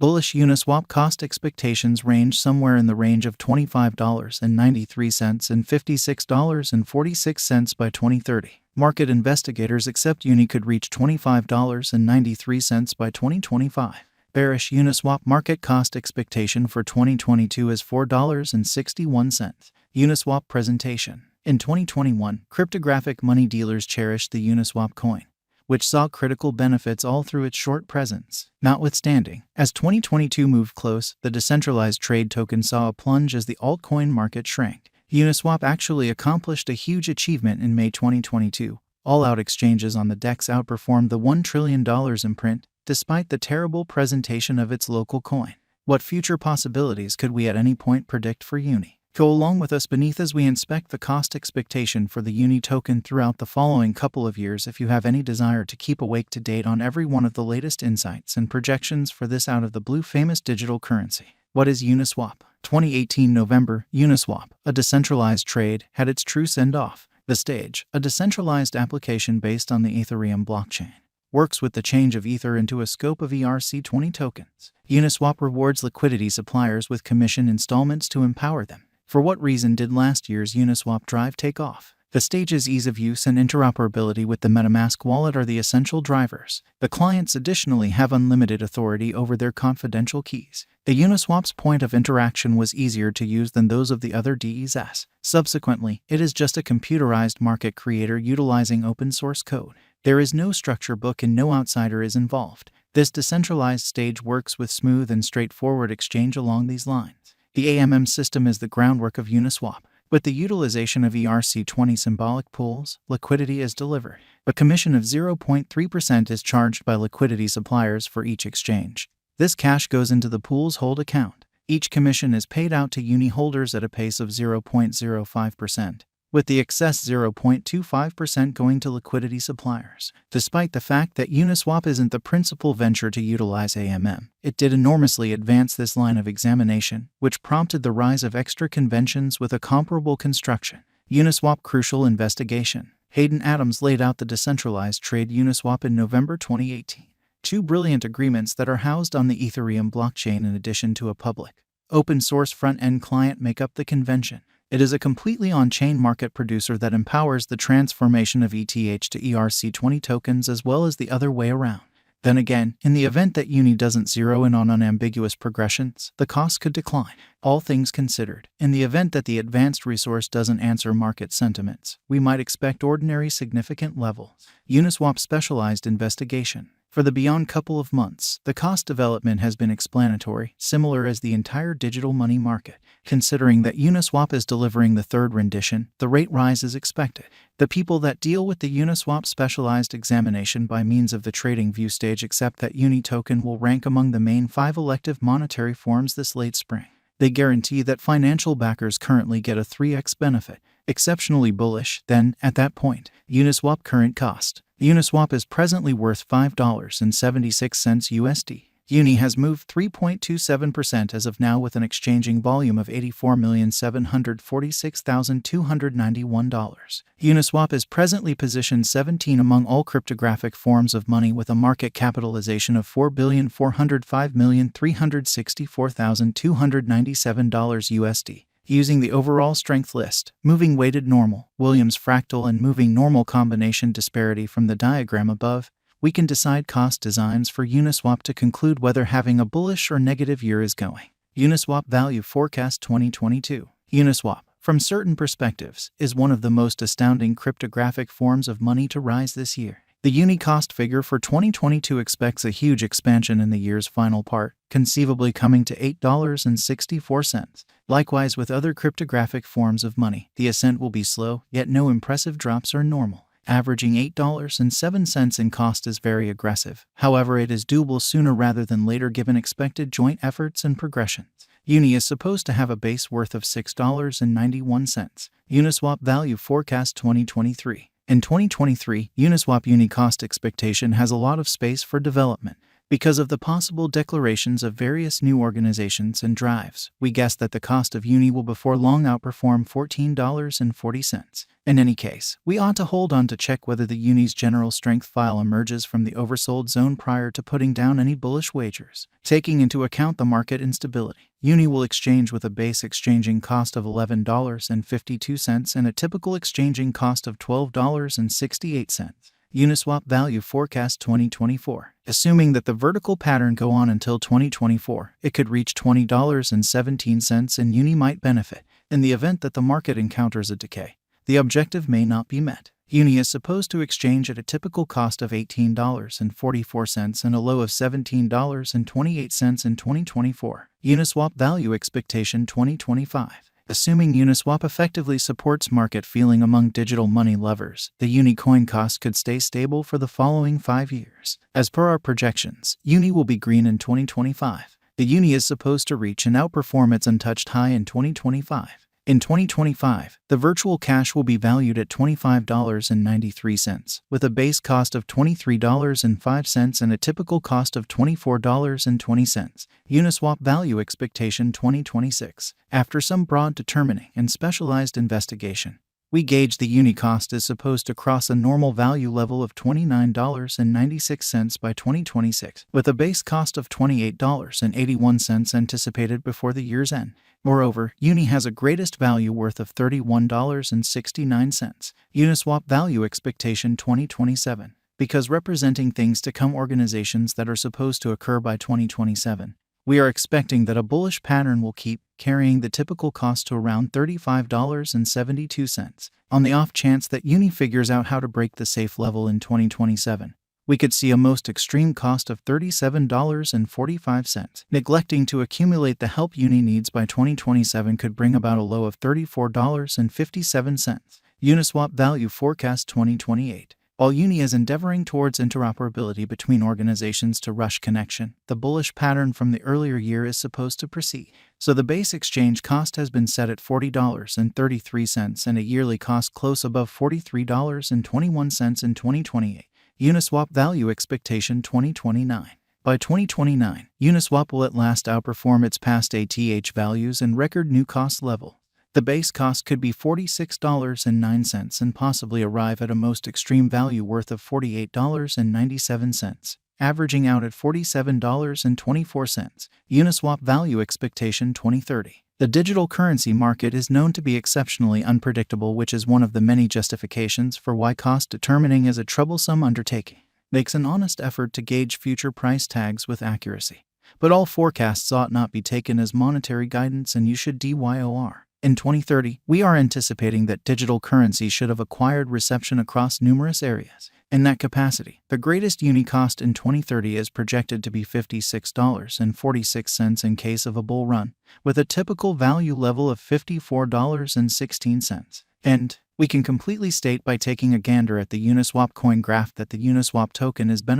Bullish Uniswap cost expectations range somewhere in the range of $25.93 and $56.46 by 2030. Market investigators accept Uni could reach $25.93 by 2025. Bearish Uniswap market cost expectation for 2022 is $4.61. Uniswap presentation. In 2021, cryptographic money dealers cherished the Uniswap coin, which saw critical benefits all through its short presence. Notwithstanding, as 2022 moved close, the decentralized trade token saw a plunge as the altcoin market shrank. Uniswap actually accomplished a huge achievement in May 2022. All-out exchanges on the DEX outperformed the $1 trillion in print, despite the terrible presentation of its local coin. What future possibilities could we at any point predict for Uni? Go along with us beneath as we inspect the cost expectation for the Uni token throughout the following couple of years if you have any desire to keep awake to date on every one of the latest insights and projections for this out-of-the-blue famous digital currency. What is Uniswap? 2018 November, Uniswap, a decentralized trade, had its true send-off. The stage, a decentralized application based on the Ethereum blockchain, works with the change of Ether into a scope of ERC20 tokens. Uniswap rewards liquidity suppliers with commission installments to empower them. For what reason did last year's Uniswap drive take off? The stage's ease of use and interoperability with the MetaMask wallet are the essential drivers. The clients additionally have unlimited authority over their confidential keys. The Uniswap's point of interaction was easier to use than those of the other DES. Subsequently, it is just a computerized market creator utilizing open source code. There is no structure book and no outsider is involved. This decentralized stage works with smooth and straightforward exchange along these lines. The AMM system is the groundwork of Uniswap. With the utilization of ERC20 symbolic pools, liquidity is delivered. A commission of 0.3% is charged by liquidity suppliers for each exchange. This cash goes into the pool's hold account. Each commission is paid out to Uni holders at a pace of 0.05%, with the excess 0.25% going to liquidity suppliers. Despite the fact that Uniswap isn't the principal venture to utilize AMM, it did enormously advance this line of examination, which prompted the rise of extra conventions with a comparable construction. Uniswap crucial investigation. Hayden Adams laid out the decentralized trade Uniswap in November 2018. Two brilliant agreements that are housed on the Ethereum blockchain in addition to a public, open-source front-end client make up the convention. It is a completely on-chain market producer that empowers the transformation of ETH to ERC20 tokens as well as the other way around. Then again, in the event that Uni doesn't zero in on unambiguous progressions, the cost could decline. All things considered, in the event that the advanced resource doesn't answer market sentiments, we might expect ordinary significant levels. Uniswap specialized investigation. For the beyond couple of months, the cost development has been explanatory, similar as the entire digital money market. Considering that Uniswap is delivering the third rendition, the rate rise is expected. The people that deal with the Uniswap specialized examination by means of the trading view stage accept that Uni token will rank among the main 5 elective monetary forms this late spring. They guarantee that financial backers currently get a 3x benefit. Exceptionally bullish, then, at that point, Uniswap current cost. Uniswap is presently worth $5.76 USD. Uni has moved 3.27% as of now with an exchanging volume of $84,746,291. Uniswap is presently positioned 17 among all cryptographic forms of money with a market capitalization of $4,405,364,297 USD. Using the overall strength list, moving weighted normal, Williams fractal and moving normal combination disparity from the diagram above, we can decide cost designs for Uniswap to conclude whether having a bullish or negative year is going. Uniswap Value Forecast 2022. Uniswap, from certain perspectives, is one of the most astounding cryptographic forms of money to rise this year. The Uni cost figure for 2022 expects a huge expansion in the year's final part, conceivably coming to $8.64. Likewise with other cryptographic forms of money, the ascent will be slow, yet no impressive drops are normal. Averaging $8.07 in cost is very aggressive. However, it is doable sooner rather than later given expected joint efforts and progressions. Uni is supposed to have a base worth of $6.91. Uniswap Value Forecast 2023. In 2023, Uniswap Uni cost expectation has a lot of space for development. Because of the possible declarations of various new organizations and drives, we guess that the cost of Uni will before long outperform $14.40. In any case, we ought to hold on to check whether the Uni's general strength file emerges from the oversold zone prior to putting down any bullish wagers. Taking into account the market instability, Uni will exchange with a base exchanging cost of $11.52 and a typical exchanging cost of $12.68. Uniswap value forecast 2024. Assuming that the vertical pattern go on until 2024, it could reach $20.17 and Uni might benefit. In the event that the market encounters a decay, the objective may not be met. Uni is supposed to exchange at a typical cost of $18.44 and a low of $17.28 in 2024. Uniswap value expectation 2025. Assuming Uniswap effectively supports market feeling among digital money lovers, the Uni coin cost could stay stable for the following 5 years. As per our projections, Uni will be green in 2025. The Uni is supposed to reach and outperform its untouched high in 2025. In 2025, the virtual cash will be valued at $25.93, with a base cost of $23.05 and a typical cost of $24.20. Uniswap value expectation 2026. After some broad determining and specialized investigation, we gauge the Uni cost is supposed to cross a normal value level of $29.96 by 2026, with a base cost of $28.81 anticipated before the year's end. Moreover, Uni has a greatest value worth of $31.69. Uniswap value expectation 2027. Because representing things to come organizations that are supposed to occur by 2027, we are expecting that a bullish pattern will keep carrying the typical cost to around $35.72. On the off chance that Uni figures out how to break the safe level in 2027, we could see a most extreme cost of $37.45. Neglecting to accumulate the help Uni needs by 2027 could bring about a low of $34.57. Uniswap value forecast 2028. While Uni is endeavoring towards interoperability between organizations to rush connection, the bullish pattern from the earlier year is supposed to proceed. So the base exchange cost has been set at $40.33 and a yearly cost close above $43.21 in 2028. Uniswap value expectation 2029. By 2029, Uniswap will at last outperform its past ATH values and record new cost level. The base cost could be $46.09 and possibly arrive at a most extreme value worth of $48.97, averaging out at $47.24. Uniswap value expectation 2030. The digital currency market is known to be exceptionally unpredictable, which is one of the many justifications for why cost determining is a troublesome undertaking. Makes an honest effort to gauge future price tags with accuracy. But all forecasts ought not be taken as monetary guidance, and you should DYOR. In 2030, we are anticipating that digital currency should have acquired reception across numerous areas. In that capacity, the greatest Uni cost in 2030 is projected to be $56.46 in case of a bull run, with a typical value level of $54.16. And we can completely state by taking a gander at the Uniswap coin graph that the Uniswap token is benefiting